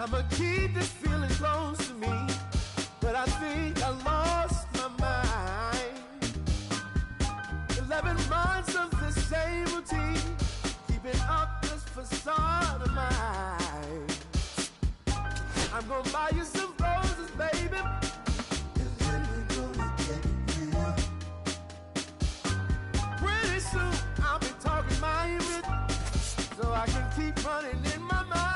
I'ma keep this feeling close to me, but I think I lost my mind. 11 months of the same routine, keeping up this facade of mine. I'm gonna buy you some roses, baby, and then we're gonna get real. Pretty soon I'll be talking my image, so I can keep running in my mind.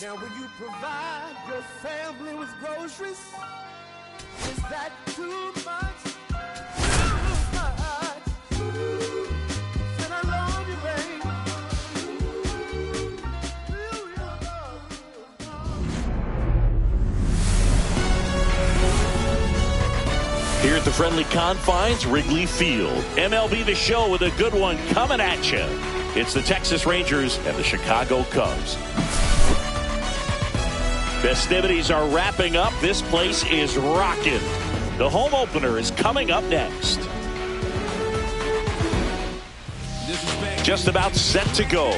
Now will you provide your family with groceries? Is that too much? Too much. And I love you, babe. Here at the friendly confines, Wrigley Field. MLB The Show with a good one coming at you. It's the Texas Rangers and the Chicago Cubs. Festivities are wrapping up. This place is rocking. The home opener is coming up next. Just about set to go.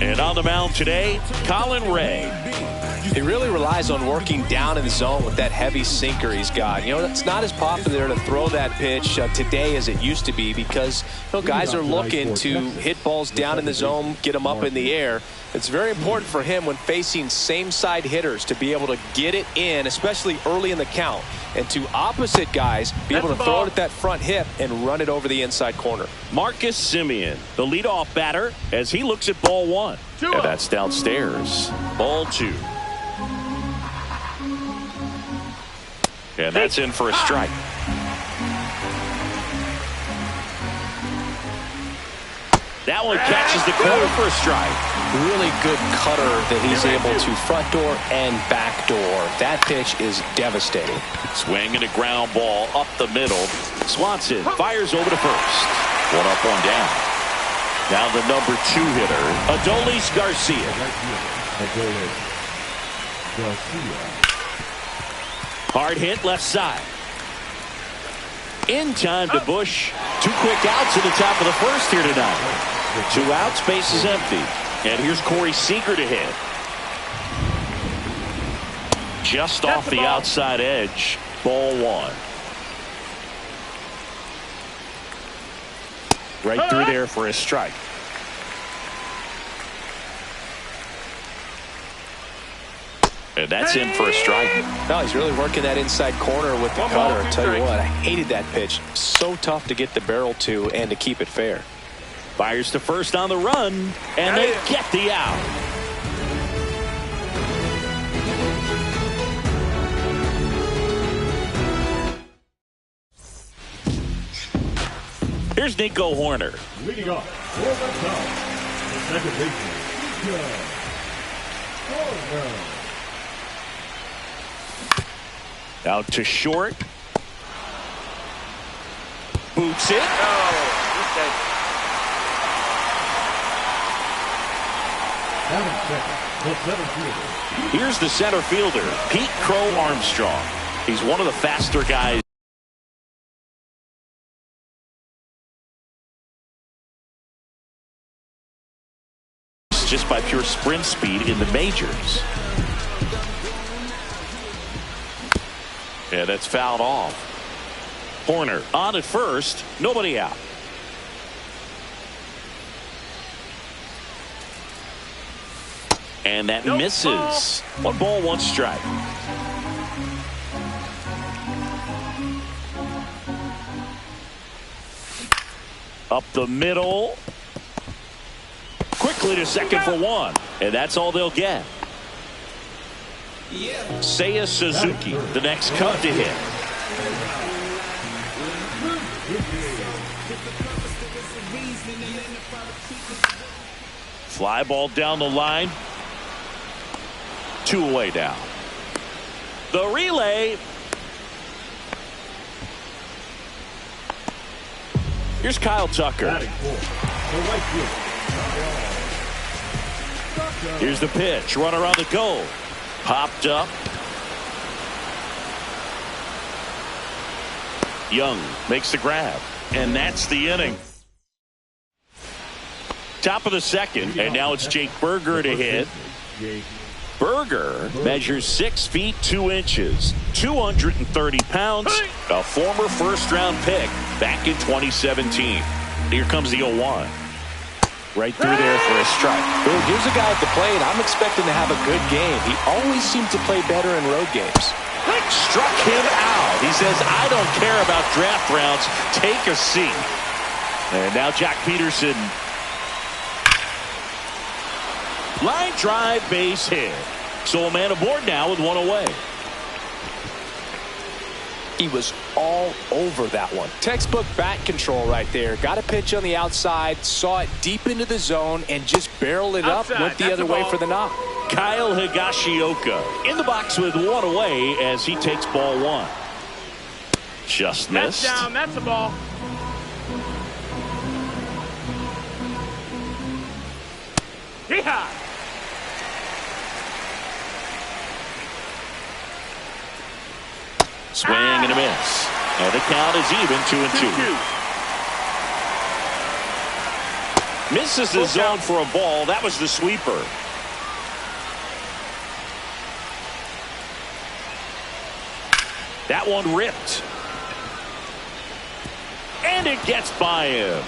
And on the mound today, Colin Ray. He really relies on working down in the zone with that heavy sinker he's got. You know, it's not as popular to throw that pitch today as it used to be because, you know, guys are looking to hit balls down in the zone, get them up in the air. It's very important for him when facing same-side hitters to be able to get it in, especially early in the count, and to opposite guys be able to throw it at that front hip and run it over the inside corner. Marcus Semien, the leadoff batter, as he looks at ball one. And that's downstairs. Ball two. And that's in for a strike. That one catches the corner for a strike. Really good cutter that he's able to front door and back door. That pitch is devastating. Swing and a ground ball up the middle. Swanson fires over to first. One up, one down. Now the number 2 hitter, Adolis Garcia. Hard hit left side. In time to Bush. 2 quick outs in the top of the first here tonight. 2 outs, base is empty. And here's Corey Seager to hit. Just off the outside edge. Ball 1. Right through there for a strike. And that's in for a strike. No, he's really working that inside corner with the cutter. I'll tell you what, I hated that pitch. So tough to get the barrel to and to keep it fair. Fires to first on the run, and they get the out. Here's Nico Horner. Leading off for the Cubs, the second baseman, Nico Horner. Out to short. Boots it. Here's the center fielder, Pete Crow Armstrong. He's one of the faster guys. Just by pure sprint speed in the majors. Yeah, that's fouled off. Horner on at first, nobody out. And that misses. 1 ball, 1 strike. Up the middle. Quickly to second for 1. And that's all they'll get. Seiya Suzuki, the next Cub to hit. Fly ball down the line. 2 away now. The relay. Here's Kyle Tucker. Here's the pitch. Runner on the go. Popped up. Young makes the grab. And that's the inning. Top of the second. And now it's Jake Burger to hit. Burger measures 6 feet 2 inches, 230 pounds, a former first-round pick back in 2017. Here comes the 0-1. Right through there for a strike. Well, here's a guy at the plate. I'm expecting to have a good game. He always seems to play better in road games. Struck him out. He says, I don't care about draft rounds. Take a seat. And now Jack Peterson. Line drive, base hit. So a man aboard now with 1 away. He was all over that one. Textbook bat control right there. Got a pitch on the outside, saw it deep into the zone, and just barreled it up, went the other way for the knock. Kyle Higashioka in the box with 1 away as he takes ball 1. Just missed. That's down. That's a ball. Yeehaw! Swing and a miss. And the count is even 2-2. Misses the zone for a ball. That was the sweeper. That one ripped. And it gets by him.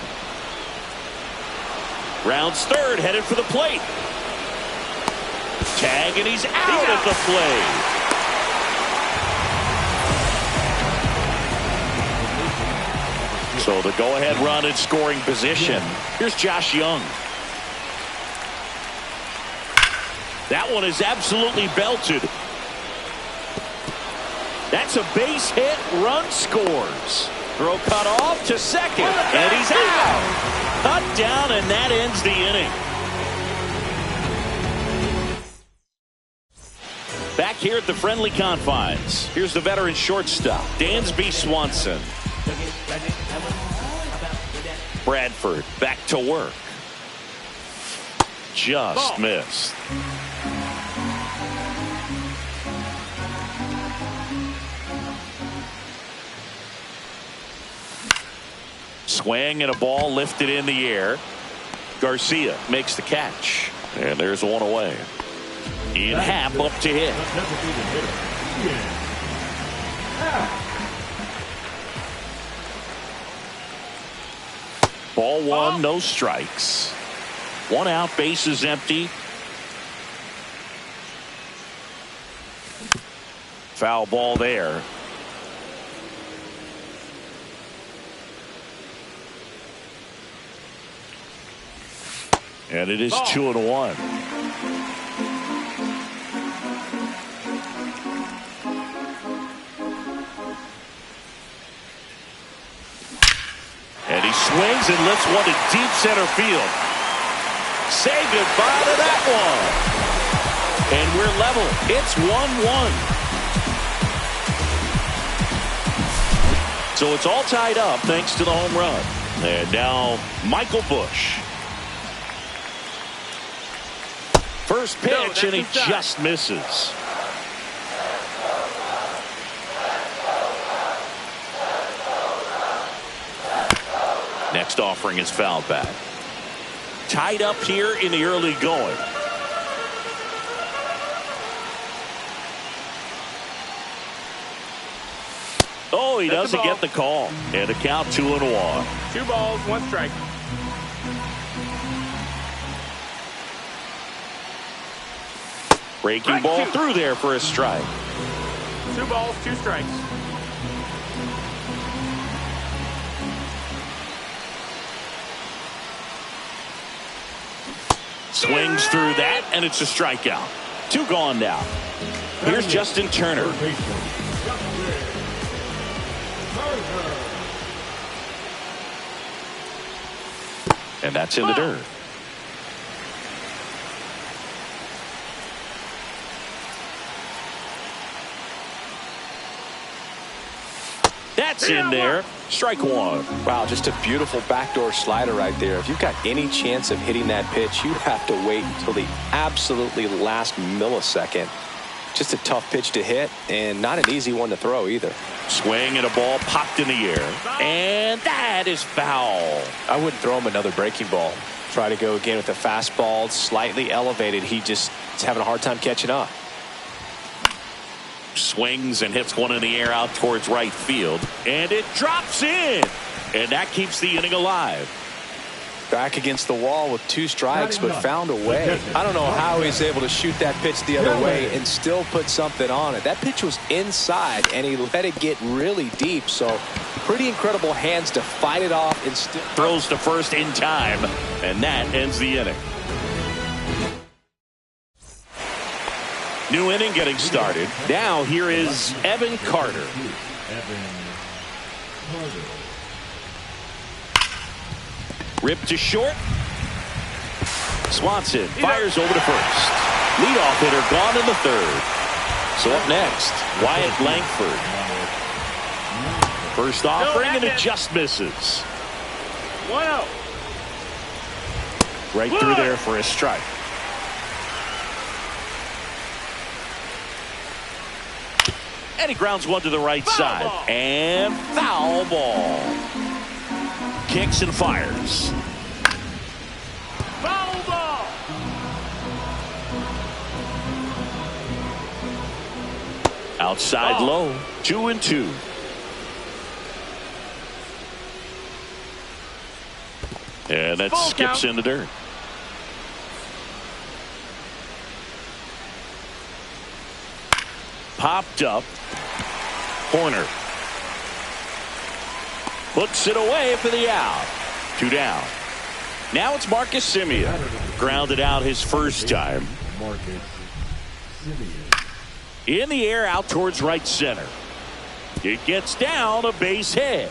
Rounds third, headed for the plate. Tag, and he's out at the plate. So the go-ahead run in scoring position. Here's Josh Young. That one is absolutely belted. That's a base hit. Run scores. Throw cut off to second. And he's out. Cut down, and that ends the inning. Back here at the friendly confines. Here's the veteran shortstop, Dansby Swanson. Bradford back to work. Just missed. Swing and a ball lifted in the air. Garcia makes the catch. And there's 1 away. Ian Happ up to hit. Ball 1, no strikes. 1 out, bases empty. Foul ball there. And it is 2-1. And he swings and lifts one to deep center field. Say goodbye to that one. And we're level. It's 1-1. So it's all tied up thanks to the home run. And now Michael Busch. First pitch, and he just misses. Next offering is fouled back. Tied up here in the early going. Oh, he doesn't get the call. And a count 2-1. 2 balls, 1 strike. Breaking ball through there for a strike. 2 balls, 2 strikes. Swings through that, and it's a strikeout. 2 gone now. Here's Justin Turner. And that's in the dirt. That's in there. Strike one. Wow, just a beautiful backdoor slider right there. If you've got any chance of hitting that pitch, you have to wait until the absolutely last millisecond. Just a tough pitch to hit, and not an easy one to throw either. Swing and a ball popped in the air. And that is foul. I wouldn't throw him another breaking ball. Try to go again with the fastball, slightly elevated. He just is having a hard time catching up. Swings and hits one in the air out towards right field. And it drops in. And that keeps the inning alive. Back against the wall with 2 strikes, but found a way. I don't know how he's able to shoot that pitch the other way and still put something on it. That pitch was inside, and he let it get really deep. So pretty incredible hands to fight it off and still throws to first in time. And that ends the inning. New inning getting started. Now here is Evan Carter. Ripped to short. Swanson fires over to first. Leadoff hitter gone in the third. So up next, Wyatt Langford. First offering, and it just misses. 1-0. Right through there for a strike. And he grounds one to the right side. And foul ball. Kicks and fires. Foul ball. Outside low. 2-2. And that skips in the dirt. Popped up. Corner. Hooks it away for the out. 2 down. Now it's Marcus Semien. Grounded out his first time. In the air out towards right center. It gets down, a base hit.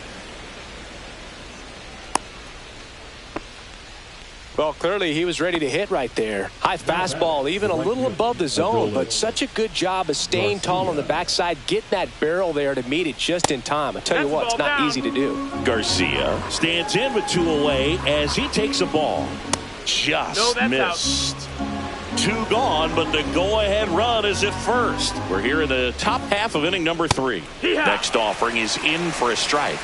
Well, clearly he was ready to hit right there. High fastball, even a little above the zone, but such a good job of staying tall on the backside, getting that barrel there to meet it just in time. I tell you what, it's not easy to do. Garcia stands in with 2 away as he takes a ball. Just missed. 2 gone, but the go-ahead run is at first. We're here in the top half of inning number 3. Next offering is in for a strike.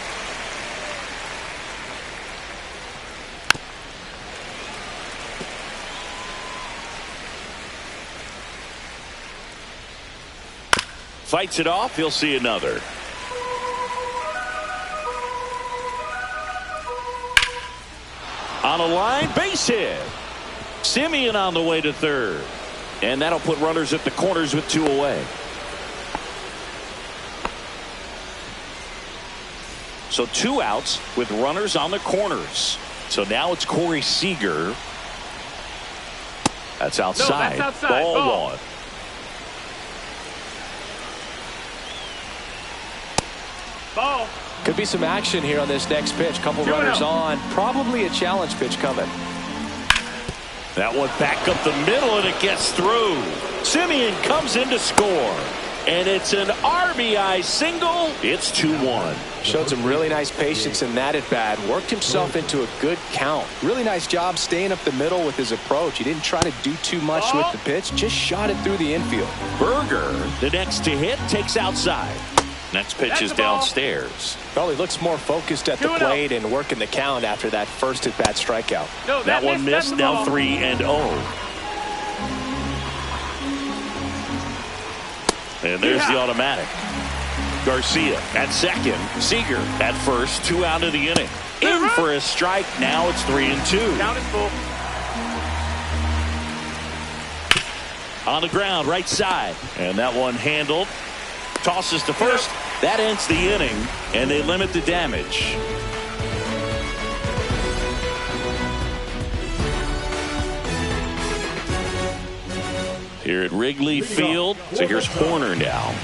Fights it off. He'll see another. On a line, base hit. Semien on the way to third. And that'll put runners at the corners with 2 away. So 2 outs with runners on the corners. So now it's Corey Seager. That's outside. No, that's outside. Ball 1. Ball. Could be some action here on this next pitch. Couple runners on. Probably a challenge pitch coming. That one back up the middle, and it gets through. Semien comes in to score. And it's an RBI single. It's 2-1. Showed some really nice patience in that at bat. Worked himself into a good count. Really nice job staying up the middle with his approach. He didn't try to do too much with the pitch. Just shot it through the infield. Berger, the next to hit, takes outside. Next pitch is downstairs. Well, he looks more focused at the plate and working the count after that first at-bat strikeout. No, that one missed. Now 3-0. And there's the automatic. Garcia at second. Seager at first. 2 out of the inning. In for a strike. Now it's 3-2. Count is full. On the ground, right side. And that one handled. Tosses to first. That ends the inning, and they limit the damage. Here at Wrigley Field. So here's Horner now.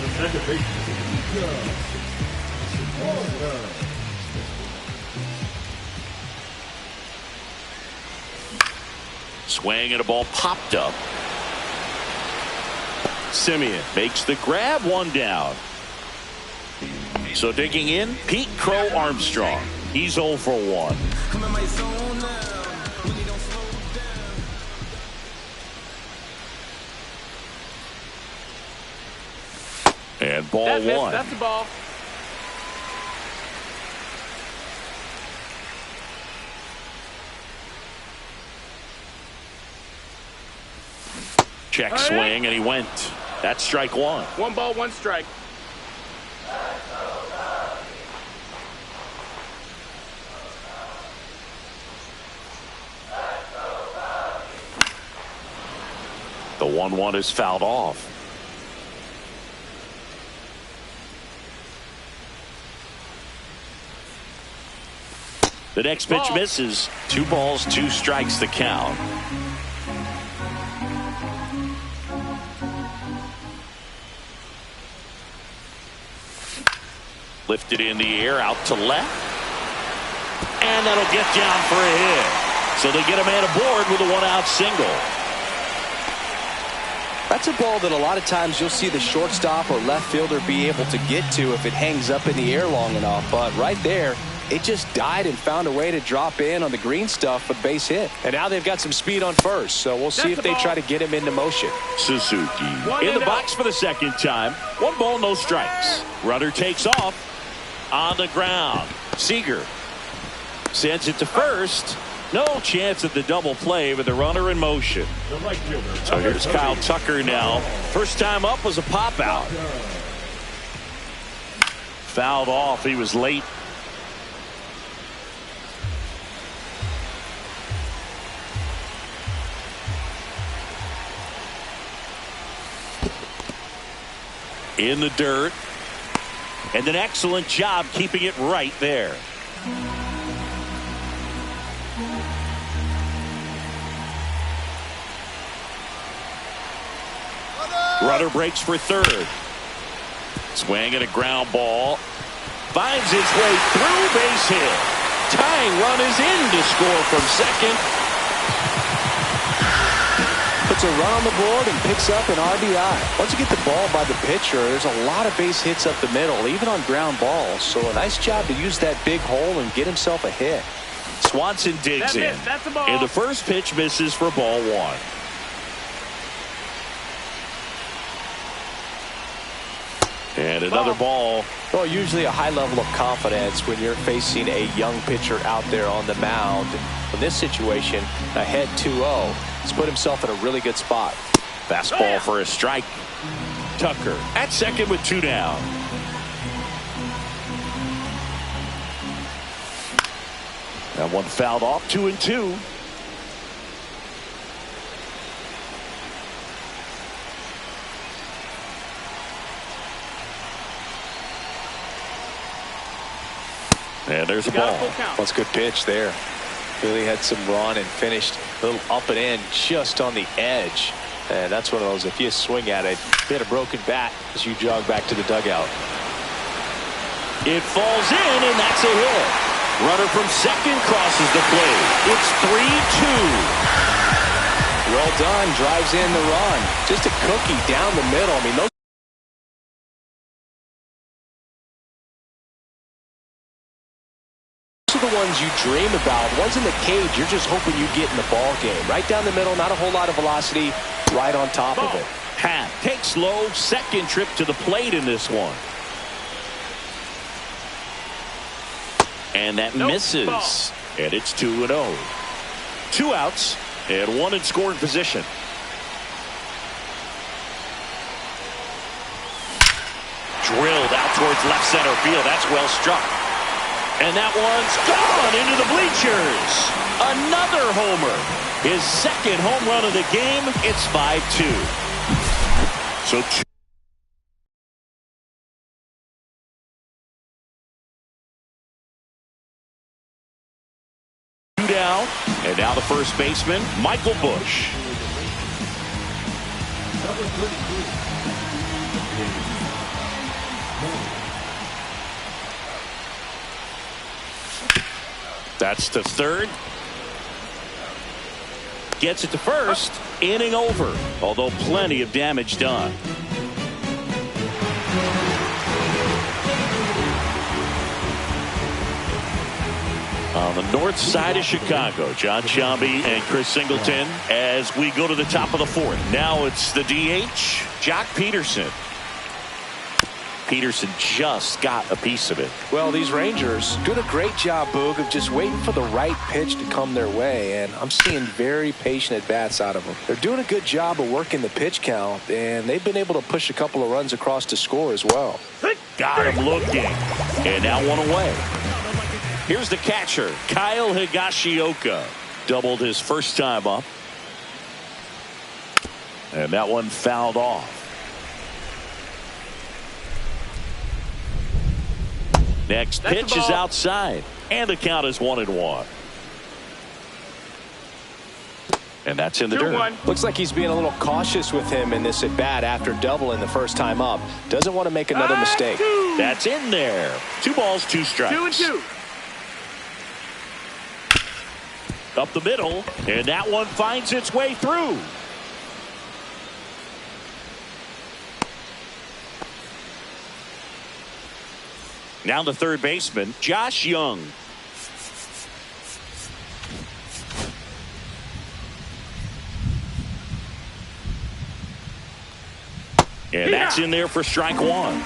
Swing and a ball popped up. Simeon makes the grab, one down. So digging in, Pete Crow Armstrong. He's 0 for 1. And ball one. That's the ball. Check swing, and he went. That's strike one. 1 ball, 1 strike. The 1-1 is fouled off. The next pitch misses. 2 balls, 2 strikes the count. Lifted in the air, out to left. And that'll get down for a hit. So they get a man aboard with a 1-out single. That's a ball that a lot of times you'll see the shortstop or left fielder be able to get to if it hangs up in the air long enough. But right there, it just died and found a way to drop in on the green stuff for the base hit. And now they've got some speed on first, so we'll see if they try to get him into motion. Suzuki in the box for the second time. 1 ball, no strikes. Runner takes off on the ground. Seager sends it to first. No chance at the double play with the runner in motion. So here's Kyle Tucker now. First time up was a pop out. Fouled off. He was late. In the dirt. And an excellent job keeping it right there. Runner breaks for third. Swing and a ground ball. Finds its way through, base hit. Tying run is in to score from second. Puts a run on the board and picks up an RBI. Once you get the ball by the pitcher, there's a lot of base hits up the middle, even on ground balls. So a nice job to use that big hole and get himself a hit. Swanson digs in. That's the ball. And the first pitch misses for ball 1. And another ball. Well, usually a high level of confidence when you're facing a young pitcher out there on the mound. In this situation, ahead 2-0. He's put himself in a really good spot. Fastball for a strike. Tucker at second with 2 down. That one fouled off. 2-2. And there's a ball. That's a good pitch there. Really had some run and finished a little up and in just on the edge. And that's one of those, if you swing at it, hit a broken bat as you jog back to the dugout. It falls in, and that's a hit. Runner from second crosses the plate. It's 3-2. Well done. Drives in the run. Just a cookie down the middle. I mean, those are the ones you dream about. Ones in the cage, you're just hoping you get in the ball game. Right down the middle, not a whole lot of velocity, right on top of it. Pat takes low, second trip to the plate in this one. And that misses. And it's 2-0. 2 outs and 1 in scoring position. Drilled out towards left center field. That's well struck. And that one's gone into the bleachers. Another homer. His second home run of the game. It's 5-2. So down, and now the first baseman, Michael Bush. That's the third. Gets it to first. Inning over. Although plenty of damage done. On the north side of Chicago, John Sciambi and Chris Singleton as we go to the top of the fourth. Now it's the DH, Jock Peterson. Peterson just got a piece of it. Well, these Rangers doing a great job, Boog, of just waiting for the right pitch to come their way, and I'm seeing very patient at-bats out of them. They're doing a good job of working the pitch count, and they've been able to push a couple of runs across to score as well. Got him looking, and now one away. Here's the catcher, Kyle Higashioka. Doubled his first time up. And that one fouled off. Next pitch is outside. And the count is 1-1. And that's in the dirt. Looks like he's being a little cautious with him in this at-bat after doubling the first time up. Doesn't want to make another mistake. That's in there. 2 balls, 2 strikes. 2-2. Up the middle, and that one finds its way through. Now the third baseman, Josh Young. And that's in there for strike one.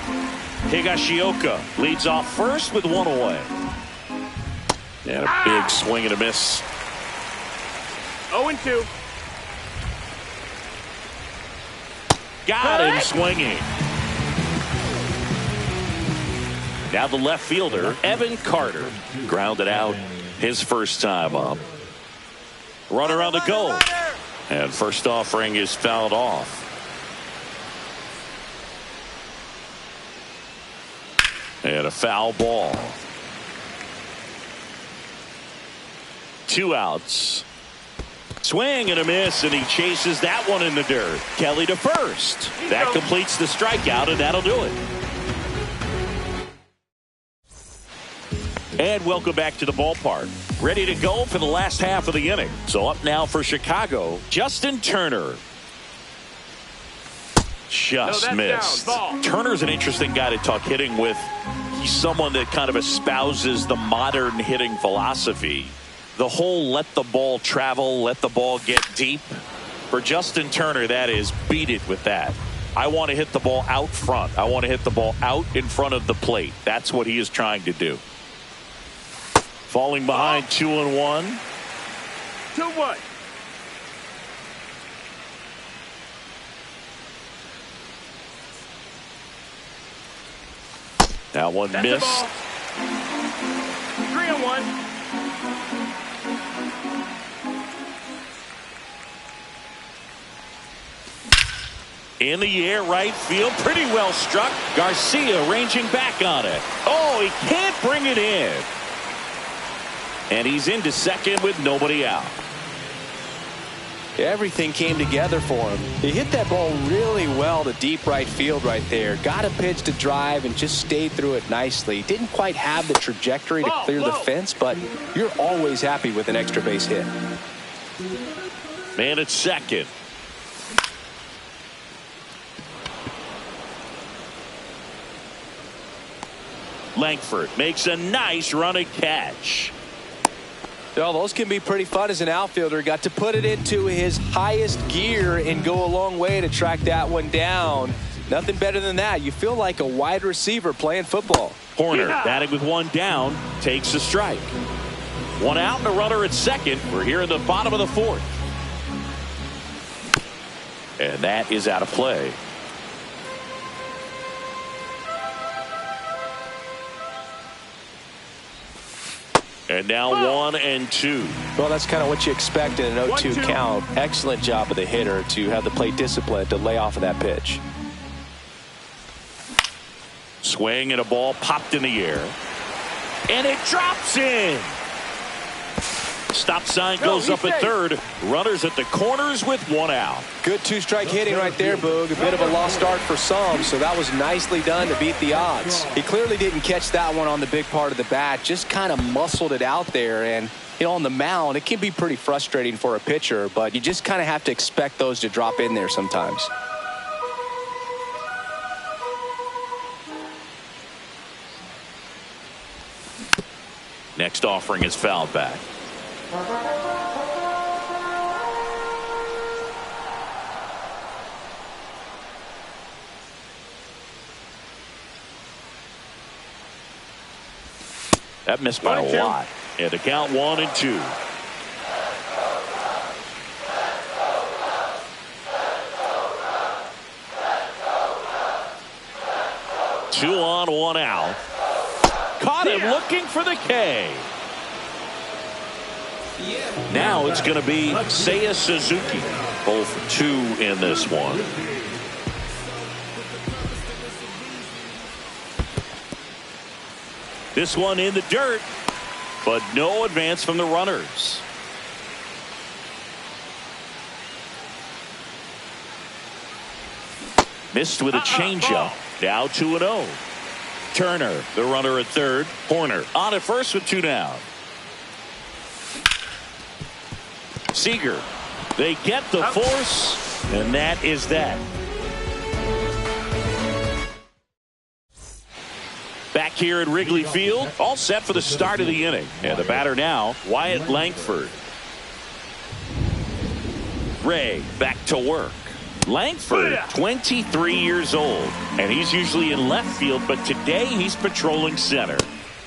Higashioka leads off first with 1 away. And a big swing and a miss. 0-2. Got him swinging. Now the left fielder, Evan Carter, grounded out his first time up. Runner on the go. And first offering is fouled off. And a foul ball. 2 outs. Swing and a miss, and he chases that one in the dirt. Kelly to first. That completes the strikeout, and that'll do it. And welcome back to the ballpark. Ready to go for the last half of the inning. So up now for Chicago, Justin Turner. Just missed. Turner's an interesting guy to talk hitting with. He's someone that kind of espouses the modern hitting philosophy. The whole let the ball travel, let the ball get deep. For Justin Turner, that is, beat it with that. I want to hit the ball out front. I want to hit the ball out in front of the plate. That's what he is trying to do. Falling behind 2-1. 2-1. That one missed. 3-1. In the air, right field, pretty well struck. Garcia ranging back on it. Oh, he can't bring it in. And he's into second with nobody out. Everything came together for him. He hit that ball really well to deep right field right there. Got a pitch to drive and just stayed through it nicely. Didn't quite have the trajectory to clear the fence, but you're always happy with an extra base hit. Man at second. Langford makes a nice running catch. Well, those can be pretty fun as an outfielder. Got to put it into his highest gear and go a long way to track that one down. Nothing better than that. You feel like a wide receiver playing football. Horner batting with 1 down, takes a strike. 1 out and a runner at second. We're here in the bottom of the 4th. And that is out of play. And now 1-2. Well, that's kind of what you expect in an 0-2 count. Excellent job of the hitter to have the plate discipline to lay off of that pitch. Swing and a ball popped in the air. And it drops in. Stop sign goes up at third. Runners at the corners with 1 out. Good 2-strike hitting right there, Boog. A bit of a lost start for some, so that was nicely done to beat the odds. He clearly didn't catch that one on the big part of the bat. Just kind of muscled it out there, and You know, on the mound, it can be pretty frustrating for a pitcher, but you just kind of have to expect those to drop in there sometimes. Next offering is fouled back. That missed by a lot. Yeah, the count 1-2. Two on, one out. Caught him looking for the K. Now it's going to be Seiya Suzuki. Both 2 in this one. This one in the dirt, but no advance from the runners. Missed with a changeup. Now 2-0. Turner, the runner at third. Horner on at first with 2 down. Seager. They get the force, and that is that. Back here at Wrigley Field, all set for the start of the inning. And the batter now, Wyatt Langford. Ray back to work. Langford, 23 years old, and he's usually in left field, but today he's patrolling center.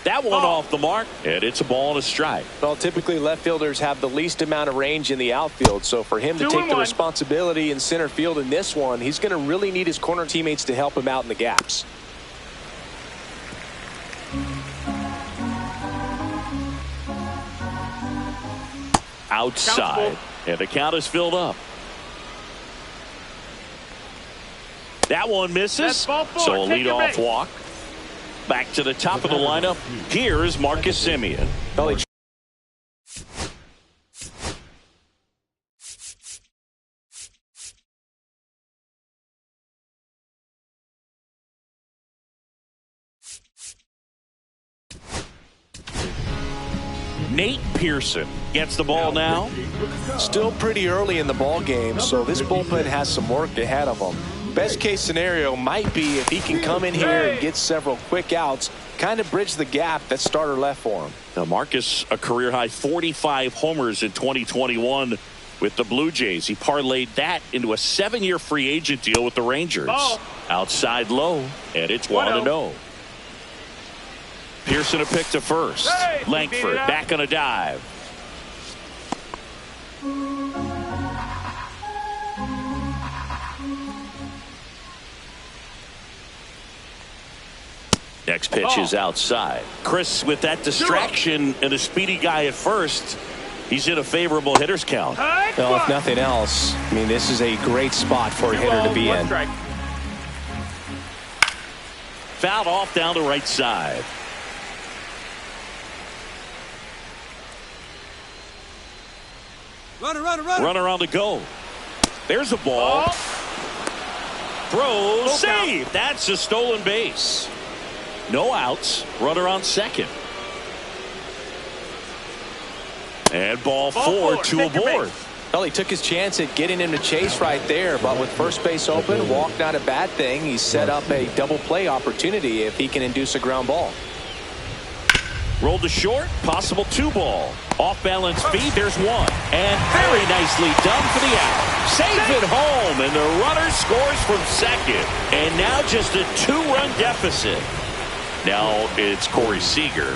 That one off the mark, and it's a ball and a strike. Well, typically left fielders have the least amount of range in the outfield, so for him to take the responsibility in center field in this one, he's going to really need his corner teammates to help him out in the gaps. Outside, and the count is filled up. That one misses, so a leadoff walk. Back to the top of the lineup. Here's Marcus Semien. Nate Pearson gets the ball now. Still pretty early in the ball game, so this bullpen has some work ahead of them. Best case scenario might be if he can come in here and get several quick outs, kind of bridge the gap that starter left for him. Now Marcus, a career high 45 homers in 2021 with the Blue Jays. He parlayed that into a 7-year free agent deal with the Rangers. Outside low, and it's 1-0. Pearson a pick to first. Langford back on a dive. Next pitch is outside. Chris, with that distraction and a speedy guy at first, he's in a favorable hitter's count. Well, if nothing else, I mean, this is a great spot for a hitter to be in. Fouled off down the right side. Runner on the go. There's a ball. Throw, save. That's a stolen base. No outs. Runner on second. And ball 4, 2 aboard. Well, he took his chance at getting him to chase right there, but with first base open, walk not a bad thing. He set up a double play opportunity if he can induce a ground ball. Rolled to short, possible 2 ball. Off balance feed, there's 1. And very nicely done for the out. Safe at home, and the runner scores from second. And now just a 2-run deficit. Now it's Corey Seager.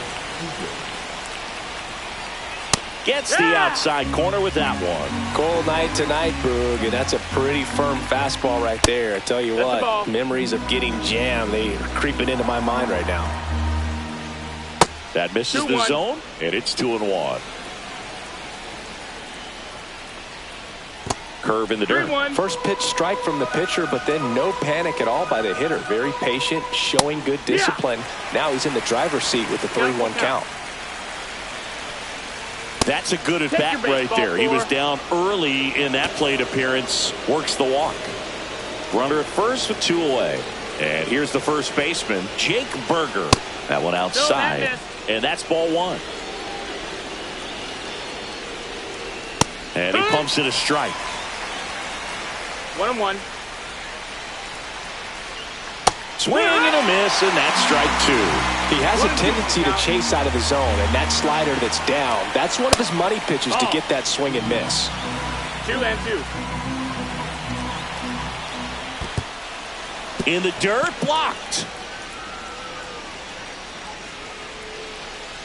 Gets the outside corner with that one. Cold night tonight, Boog, and that's a pretty firm fastball right there. I tell you what, memories of getting jammed, they are creeping into my mind right now. That misses the zone, and it's 2-1. Curve in the dirt. First pitch strike from the pitcher, but then no panic at all by the hitter. Very patient, showing good discipline. Now he's in the driver's seat with the 3-1 count. That's a good at bat right there. He was down early in that plate appearance. Works the walk. Runner at first with 2 away. And here's the first baseman, Jake Berger. That one outside. And that's ball 1. And he pumps it a strike. 1-1. Swing and a miss, and that's strike 2. He has a tendency to chase out of the zone, and that slider that's down, that's one of his money pitches to get that swing and miss. 2-2. In the dirt, blocked.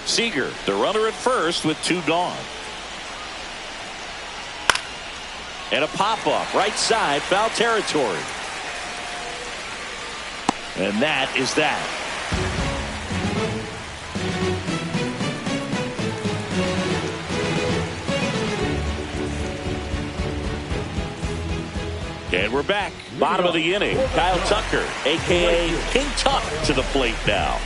Seager, the runner at first with 2 gone. And a pop-up, right side, foul territory. And that is that. And we're back. Bottom of the inning. Kyle Tucker, a.k.a. King Tuck, to the plate now.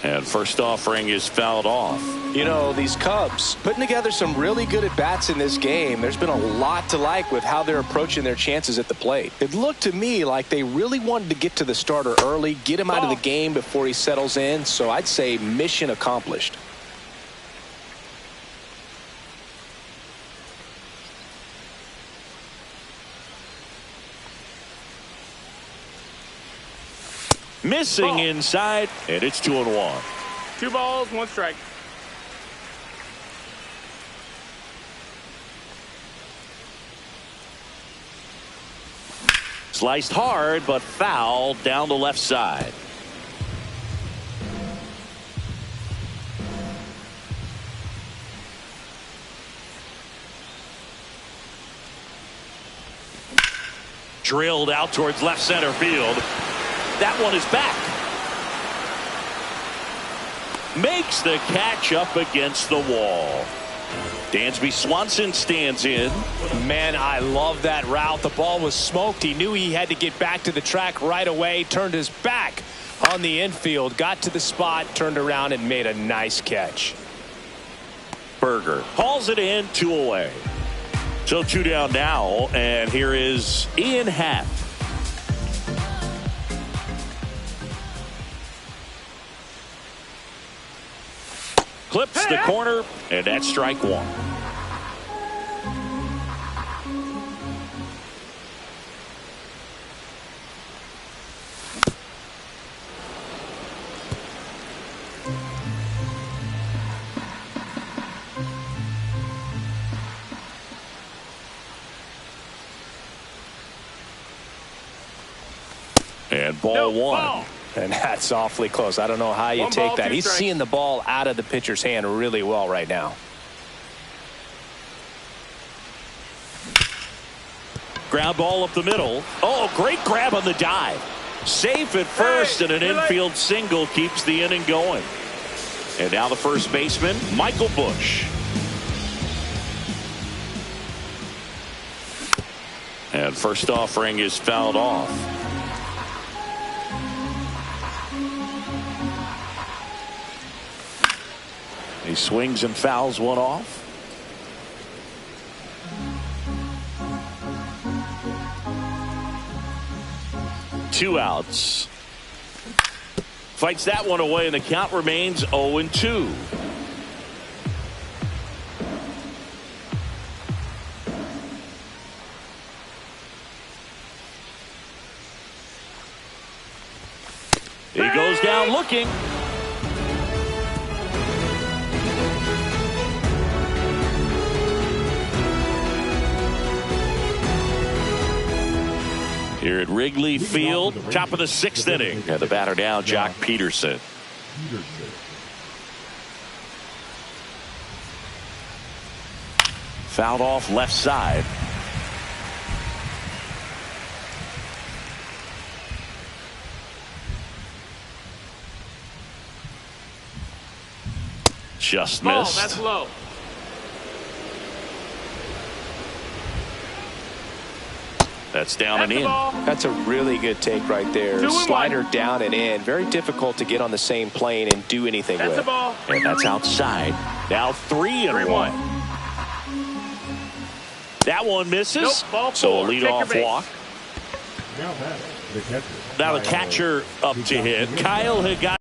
And first offering is fouled off. You know, these Cubs putting together some really good at-bats in this game. There's been a lot to like with how they're approaching their chances at the plate. It looked to me like they really wanted to get to the starter early, get him out of the game before he settles in. So I'd say mission accomplished. Missing inside, and it's 2-1. 2 balls, 1 strike. Sliced hard, but foul down the left side. Drilled out towards left center field. That one is back. Makes the catch up against the wall. Dansby Swanson stands in. Man, I love that route. The ball was smoked. He knew he had to get back to the track right away. Turned his back on the infield. Got to the spot, turned around, and made a nice catch. Berger hauls it in, 2 away. So 2 down now, and here is Ian Happ. Clips the corner, and that's strike 1. And ball 1. Ball. And that's awfully close. I don't know how you take that. He's seeing the ball out of the pitcher's hand really well right now. Ground ball up the middle. Oh, great grab on the dive. Safe at first, and an infield single keeps the inning going. And now the first baseman, Michael Busch. And first offering is fouled off. He swings and fouls one off. Two outs. Fights that one away, and the count remains 0-2. He goes down looking. Here at Wrigley Field, top of the 6th inning. And the batter now, Jock Peterson. Fouled off left side. Just missed. That's low. That's down and in. That's a really good take right there. Slider down and in. Very difficult to get on the same plane and do anything with. That's a ball. And that's outside. Now 3-1. That one misses. Nope, ball so a four. leadoff Take your walk. Now batting, the catcher. Now the catcher up to hit. Kyle had got.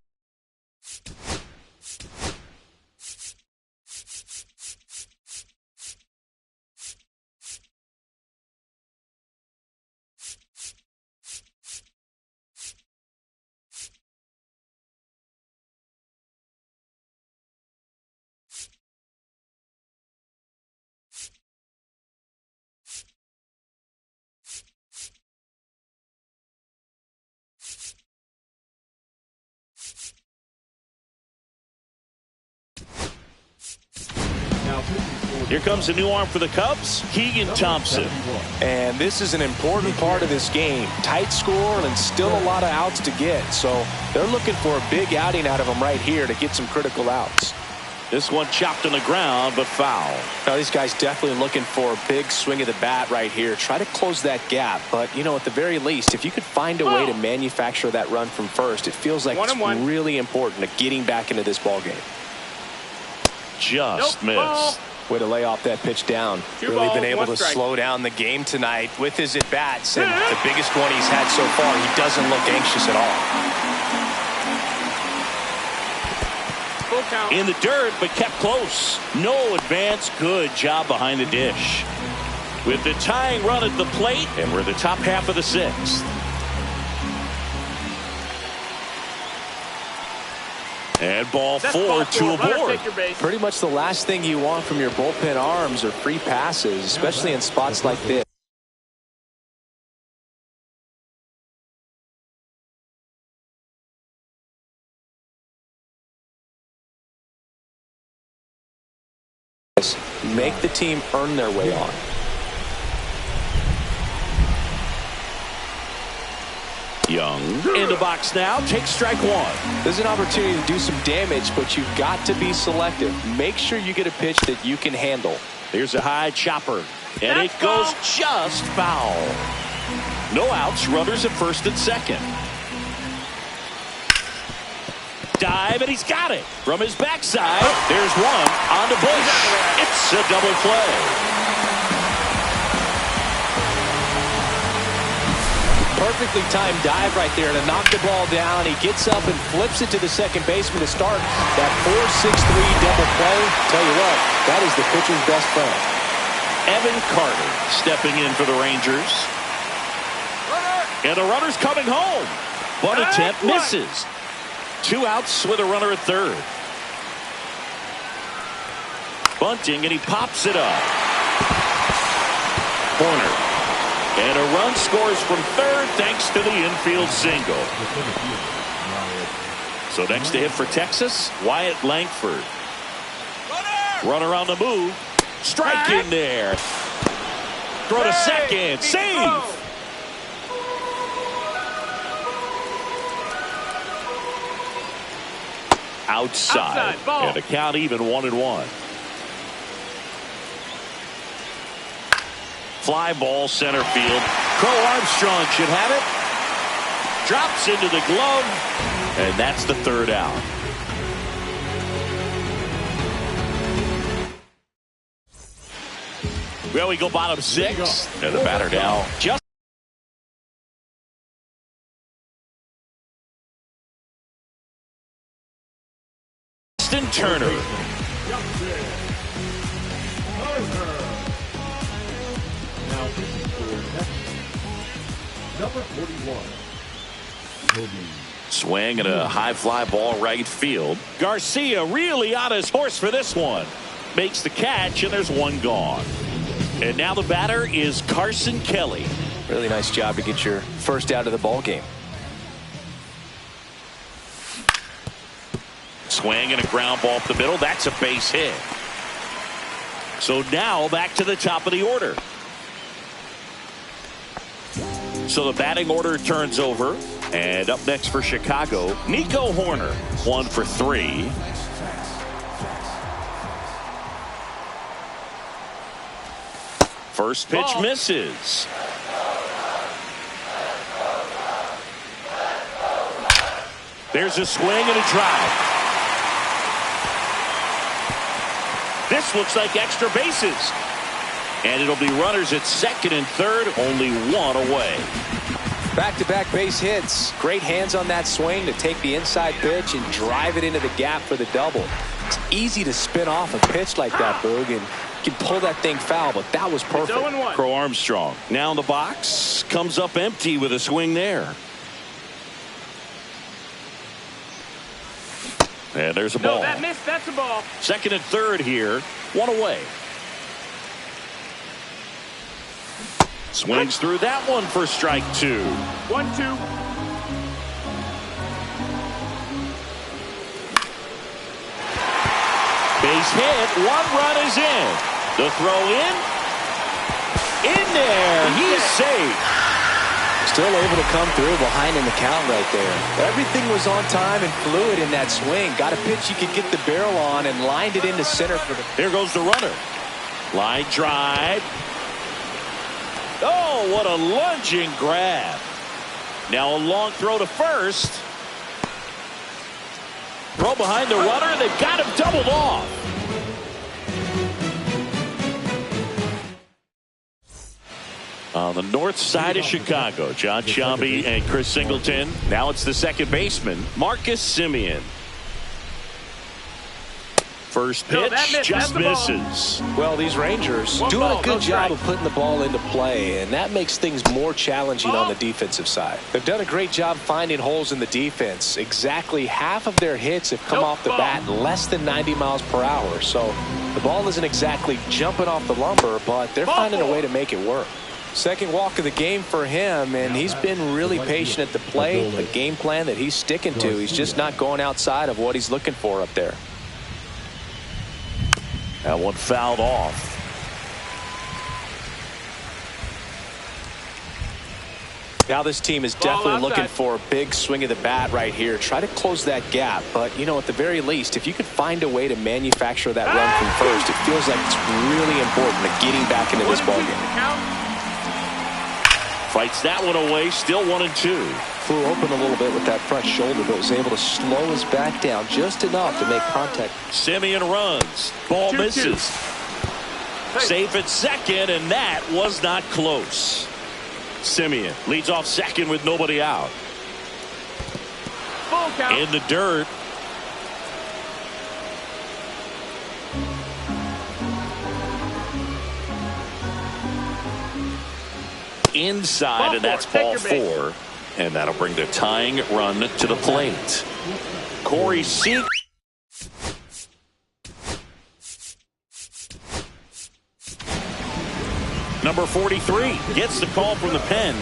Here comes a new arm for the Cubs, Keegan Thompson. And this is an important part of this game. Tight score and still a lot of outs to get. So they're looking for a big outing out of him right here to get some critical outs. This one chopped on the ground, but foul. Now these guys definitely looking for a big swing of the bat right here. Try to close that gap. But, you know, at the very least, if you could find a way to manufacture that run from first, it feels like it's really important to getting back into this ball game. Just missed. Way to lay off that pitch down. Really been able to slow down the game tonight with his at-bats, and the biggest one he's had so far. He doesn't look anxious at all. In the dirt, but kept close. No advance. Good job behind the dish. With the tying run at the plate, and we're the top half of the sixth. And ball four to a board. Pretty much the last thing you want from your bullpen arms are free passes, especially in spots like this. Make the team earn their way on. Young in the box now, takes strike one. There's an opportunity to do some damage, but you've got to be selective. Make sure you get a pitch that you can handle. Here's a high chopper, and it goes just foul. No outs, runners at first and second. Dive, and he's got it from his backside. There's one on the Bush. It's a double play. Perfectly timed dive right there to knock the ball down. He gets up and flips it to the second baseman to start that 4-6-3 double play. Tell you what, that is the pitcher's best friend. Evan Carter stepping in for the Rangers. And the runner's coming home. Bunt attempt misses. 2 outs with a runner at third. Bunting, and he pops it up. Corner. And a run scores from third thanks to the infield single. So next to hit for Texas, Wyatt Langford. Runner on the move. Strike in there. Throw to second. Save. Outside. And a count even 1-1. Fly ball center field. Crow Armstrong should have it. Drops into the glove. And that's the third out. Well, we go bottom 6. And the batter now. Justin Turner. Number 41. Swing and a high fly ball right field. Garcia really on his horse for this one. Makes the catch, and there's one gone. And now the batter is Carson Kelly. Really nice job to get your first out of the ball game. Swing and a ground ball up the middle. That's a base hit. So now back to the top of the order. So the batting order turns over. And up next for Chicago, Nico Horner. 1 for 3. First pitch misses. There's a swing and a drive. This looks like extra bases. And it'll be runners at second and third, only one away. Back-to-back base hits. Great hands on that swing to take the inside pitch and drive it into the gap for the double. It's easy to spin off a pitch like that, Boog, and you can pull that thing foul, but that was perfect. Crow Armstrong now in the box, comes up empty with a swing there. And there's a ball. No, that missed. That's a ball. Second and third here. One away. Swings through that one for strike 2. 1-2. Base hit. One run is in. The throw in. In there. He's safe. Still able to come through behind in the count right there. Everything was on time and fluid in that swing. Got a pitch you could get the barrel on and lined it into center for the. Here goes the runner. Line drive. Oh, what a lunging grab. Now a long throw to first. Throw behind the runner. They've got him doubled off. On the north side of Chicago, John Sciambi and Chris Singleton. Now it's the second baseman, Marcus Semien. First pitch just misses. Well, these Rangers doing a good job of putting the ball into play, and that makes things more challenging on the defensive side. They've done a great job finding holes in the defense. Exactly half of their hits have come off the bat less than 90 miles per hour. So the ball isn't exactly jumping off the lumber, but they're finding a way to make it work. Second walk of the game for him, and he's been really patient at the plate. A game plan that he's sticking to. He's just not going outside of what he's looking for up there. That one fouled off. Now this team is definitely looking for a big swing of the bat right here. Try to close that gap. But, you know, at the very least, if you could find a way to manufacture that run from first, it feels like it's really important to getting back into this ballgame. Fights that one away. Still 1-2. Flew open a little bit with that front shoulder, but was able to slow his back down just enough to make contact. Semien runs. Ball misses. Safe at second, and that was not close. Semien leads off second with nobody out. Full count. In the dirt. Inside, and that's ball 4. And that'll bring the tying run to the plate. Corey Seager. Number 43 gets the call from the pen.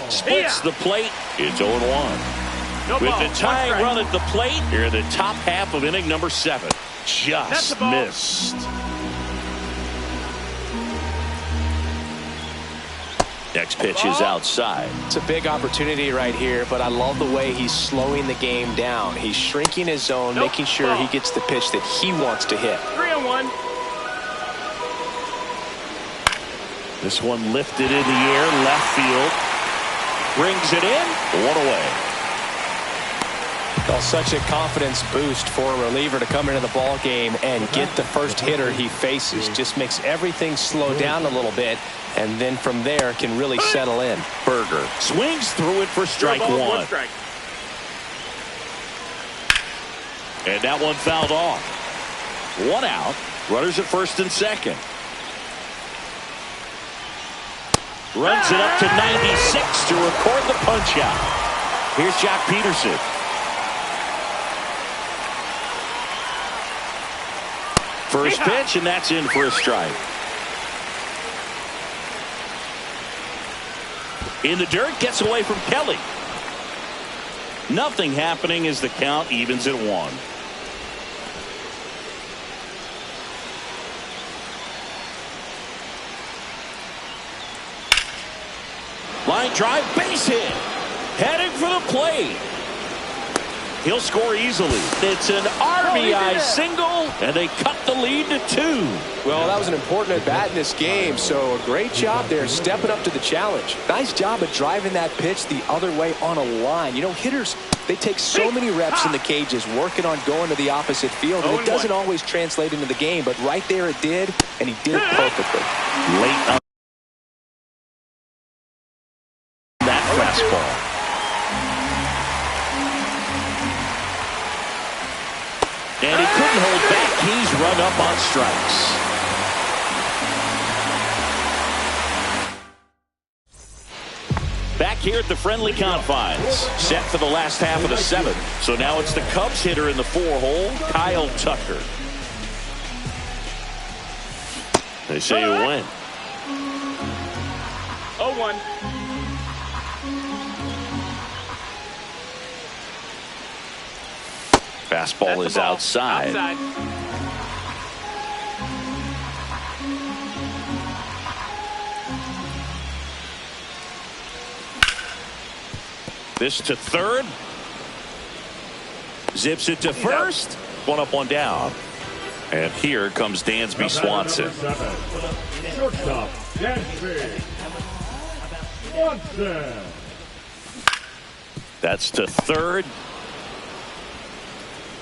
Splits the plate. It's 0-1. With the tying run at the plate, here in the top half of inning number 7. Just missed. Next pitch is outside. It's a big opportunity right here, but I love the way he's slowing the game down. He's shrinking his zone, making sure he gets the pitch that he wants to hit. 3-1. This one lifted in the air, left field. Brings it in, 1 away. Well, such a confidence boost for a reliever to come into the ball game and get the first hitter he faces. Just makes everything slow down a little bit, and then from there can really settle in. Berger swings through it for strike 1. And that one fouled off. 1 out. Runners at first and second. Runs it up to 96 to record the punch out. Here's Jack Peterson. First pitch, and that's in for a strike. In the dirt, gets away from Kelly. Nothing happening as the count evens at 1. Line drive, base hit. Heading for the plate. He'll score easily. It's an RBI single, and they cut the lead to 2. Well, that was an important at-bat in this game, so a great job there stepping up to the challenge. Nice job of driving that pitch the other way on a line. You know, hitters, they take so many reps in the cages working on going to the opposite field, and it doesn't always translate into the game, but right there it did, and he did it perfectly. Late on that fastball. And he couldn't hold back. He's run up on strikes. Back here at the friendly confines, set for the last half of the 7th. So now it's the Cubs hitter in the 4-hole, Kyle Tucker. They say you win. 0-1. Fastball is outside. This to third. Zips it to first. One up, one down. And here comes Dansby Swanson. Shortstop, Dansby Swanson. That's to third.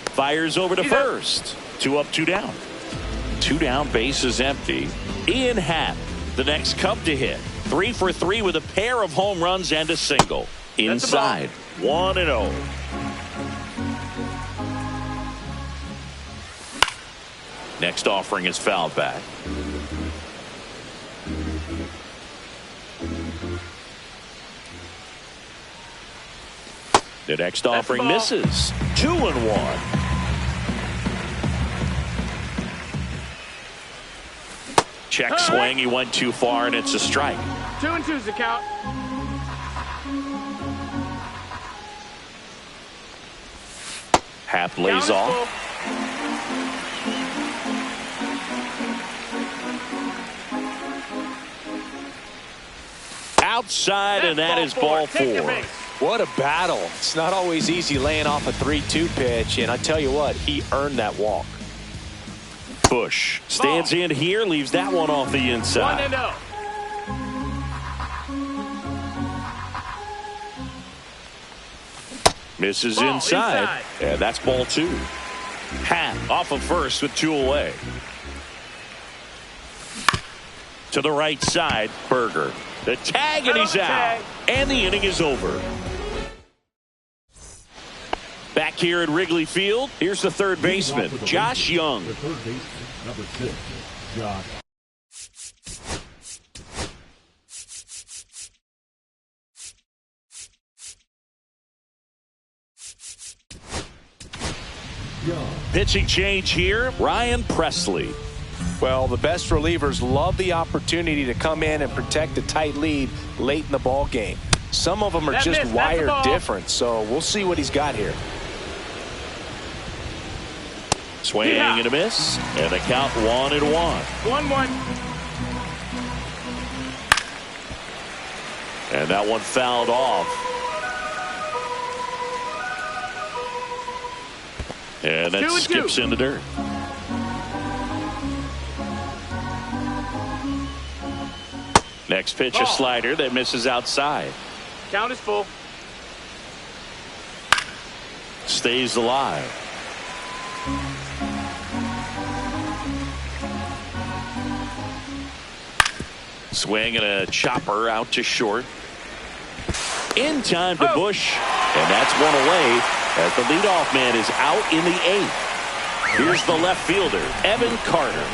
Fires over to first. 2 up, 2 down. 2 down, base is empty. Ian Happ, the next Cub to hit. 3 for 3 with a pair of home runs and a single. Inside, 1-0. Next offering is fouled back. The next offering misses. 2-1. Check swing. He went too far, and it's a strike. 2-2's the count. Happ lays off. Outside, and that is ball 4. What a battle. It's not always easy laying off a 3-2 pitch, and I tell you what, he earned that walk. Bush stands in here, leaves that one off the inside. 1-0. Misses inside, and that's ball 2. Happ off of first with 2 away. To the right side, Berger. The tag, and he's out. And the inning is over. Back here at Wrigley Field, here's the third baseman, Josh Young. The third baseman, number 6, Josh. Pitching change here, Ryan Presley. Well, the best relievers love the opportunity to come in and protect a tight lead late in the ball game. Some of them are just wired different, so we'll see what he's got here. Swing and a miss, and the count 1-1. 1-1. And that one fouled off. And that skips in the dirt. Next pitch, a slider that misses outside. Count is full. Stays alive. Swing and a chopper out to short. In time to Bush, and that's one away as the leadoff man is out in the 8th. Here's the left fielder, Evan Carter.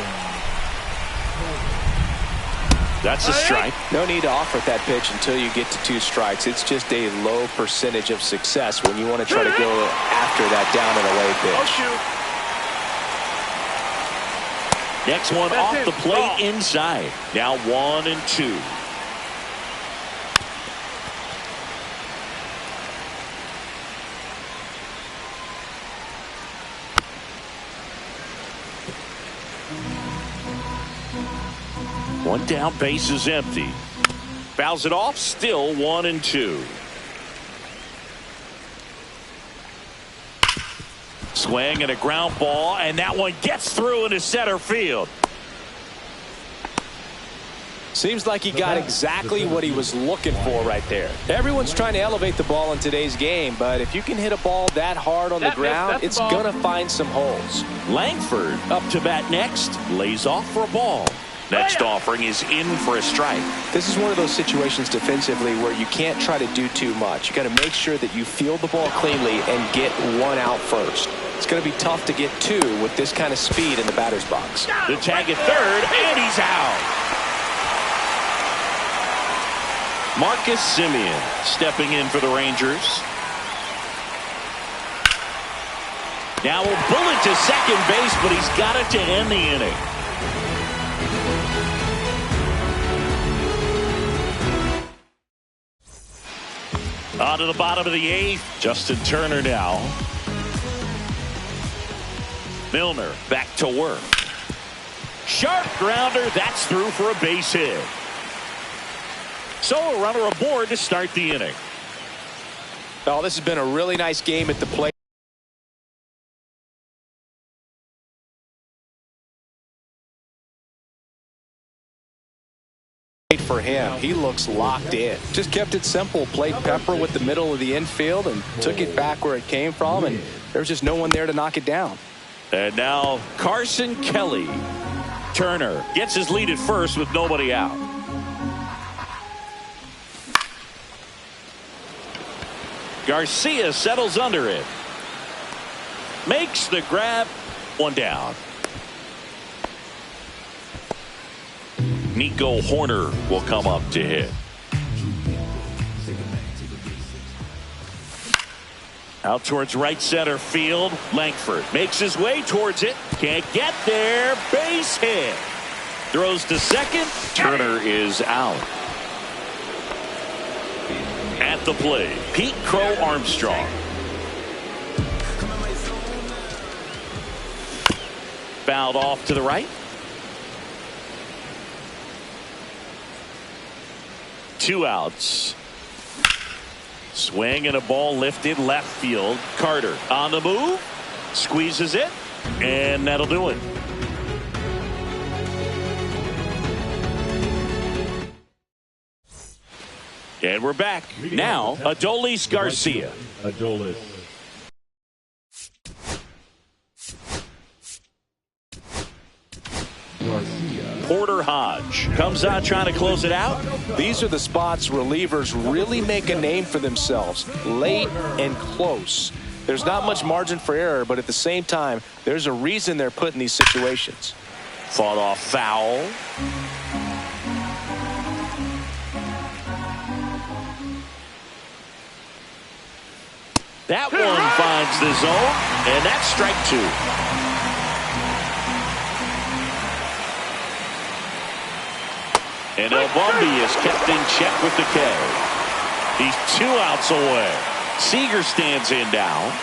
That's a strike. No need to offer that pitch until you get to 2 strikes. It's just a low percentage of success when you want to try to go after that down and away pitch. Next one off the plate inside. Now 1-2. One down, base is empty. Fouls it off, still 1-2. Swing and a ground ball, and that one gets through into center field. Seems like he got exactly what he was looking for right there. Everyone's trying to elevate the ball in today's game, but if you can hit a ball that hard on the ground, it's going to find some holes. Langford up to bat next, lays off for a ball. Next offering is in for a strike. This is one of those situations defensively where you can't try to do too much. You got to make sure that you field the ball cleanly and get one out first. It's going to be tough to get two with this kind of speed in the batter's box. The tag at third, and he's out. Marcus Semien stepping in for the Rangers. Now a bullet to second base, but he's got it to end the inning. On to the bottom of the eighth. Justin Turner now. Milner back to work. Sharp grounder. That's through for a base hit. So a runner aboard to start the inning. Oh, this has been a really nice game at the plate. For him, he looks locked in. Just kept it simple. Played pepper with the middle of the infield and took it back where it came from, and there's just no one there to knock it down. And now Carson Kelly. Turner gets his lead at first with nobody out. Garcia settles under it. Makes the grab. One down. Nico Horner will come up to hit. Out towards right center field. Langford makes his way towards it. Can't get there. Base hit. Throws to second. Turner is out. At the plate, Pete Crow Armstrong. Fouled off to the right. 2 outs. Swing and a ball lifted left field. Carter on the move. Squeezes it. And that'll do it. And we're back. Now, Adolis Garcia. Adolis. Porter Hodge comes out trying to close it out. These are the spots relievers really make a name for themselves. Late and close. There's not much margin for error, but at the same time, there's a reason they're put in these situations. Fought off foul. That one finds the zone, and that's strike 2. And Elbumby is kept in check with the K. He's 2 outs away. Seager stands in down.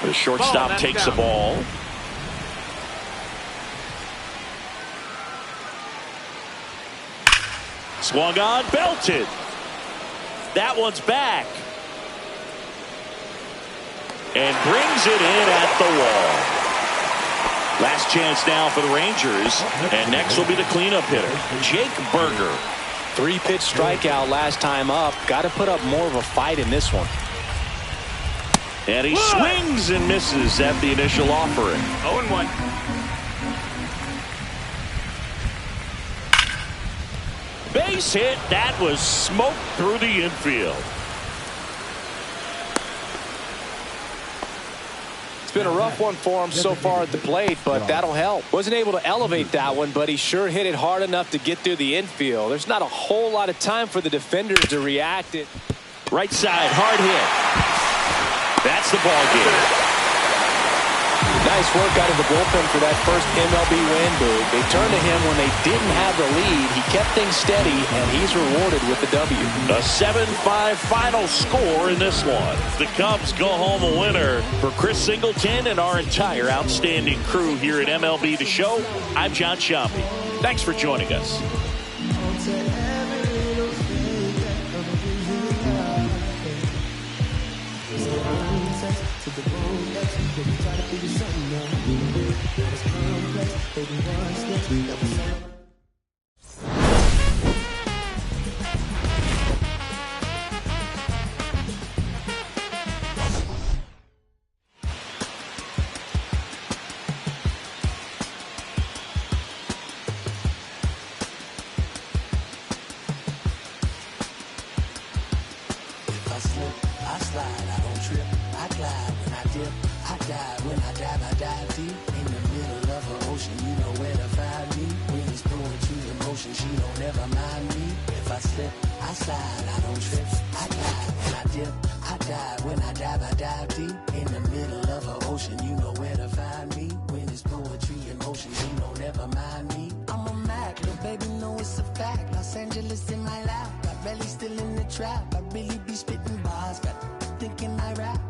The shortstop takes the ball. Swung on, belted. That one's back. And brings it in at the wall. Last chance now for the Rangers. And next will be the cleanup hitter, Jake Burger. 3-pitch strikeout last time up. Got to put up more of a fight in this one. And he swings and misses at the initial offering. 0-1. Base hit. That was smoked through the infield. It's been a rough one for him so far at the plate, but that'll help. Wasn't able to elevate that one, but he sure hit it hard enough to get through the infield. There's not a whole lot of time for the defenders to react. Right side, hard hit. That's the ball game. Nice work out of the bullpen for that first MLB win, Boog. They turned to him when they didn't have the lead. He kept things steady, and he's rewarded with the W. A 7-5 final score in this one. The Cubs go home a winner. For Chris Singleton and our entire outstanding crew here at MLB The Show, I'm John Sciambi. Thanks for joining us. Baby, try to figure something out. It was complex, baby, what's next? That was all. I slip, I slide, I don't trip, I glide when I dip, I dive when I dive deep in the middle of an ocean. You know where to find me. Winds blowing through the motion, she don't ever mind me. If I slip, I slide, I don't trip, I glide when I dip, I dive when I dive deep in the middle of an ocean. You know where to find me. Winds blowing through your motion, she don't ever mind me. I'm a Mac, little baby, know it's a fact. Los Angeles in my lap, got belly still in the trap. I really be spitting bars, got thinking I rap.